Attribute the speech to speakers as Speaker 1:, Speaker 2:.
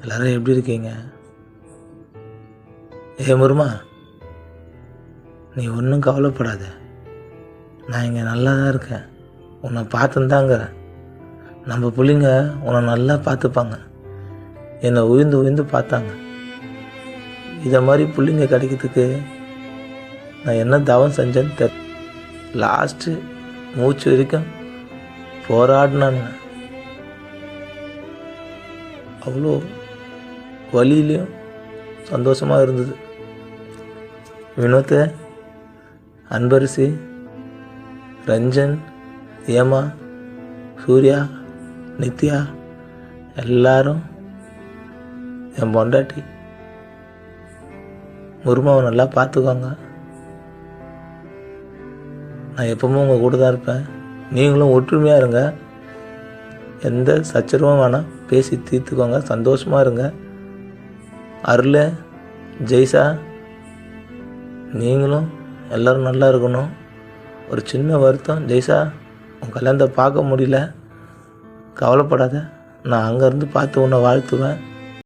Speaker 1: எல்லோரும் எப்படி இருக்கீங்க? முருமா, நீ ஒன்றும் கவலைப்படாத. நான் இங்கே நல்லா தான் இருக்கேன். உன்னை பார்த்துந்தாங்கிறேன். நம்ம பிள்ளைங்க உன்னை நல்லா பார்த்துப்பாங்க. என்னை உயிர்ந்து பார்த்தாங்க. இதை மாதிரி பிள்ளைங்க கிடைக்கிறதுக்கு நான் என்ன தவம் செஞ்சேன்னு லாஸ்ட்டு மூச்சு வரைக்கும் போராடினானுங்க. அவ்வளோ வலியிலையும் சந்தோஷமாக இருந்தது. வினோத், அன்பரசி, ரஞ்சன், ஏமா, சூர்யா, நித்யா எல்லாரும் என் பொண்டாட்டி முருமாவை நல்லா பார்த்துக்கோங்க. நான் எப்பவும் உங்கள் கூட தான் இருப்பேன். நீங்களும் ஒற்றுமையாக இருங்க. எந்த சச்சரவும் வேணாம், பேசி தீர்த்துக்கோங்க. சந்தோஷமாக இருங்க. அருள், ஜெய்சா, நீங்களும் எல்லோரும் நல்லா இருக்கணும். ஒரு சின்ன வருத்தம், ஜெய்சா உன் கல்யாணத்தை பார்க்க முடியல, கவலைப்படாத. நான் அங்கேருந்து பார்த்து உன்னை வாழ்த்துவேன்.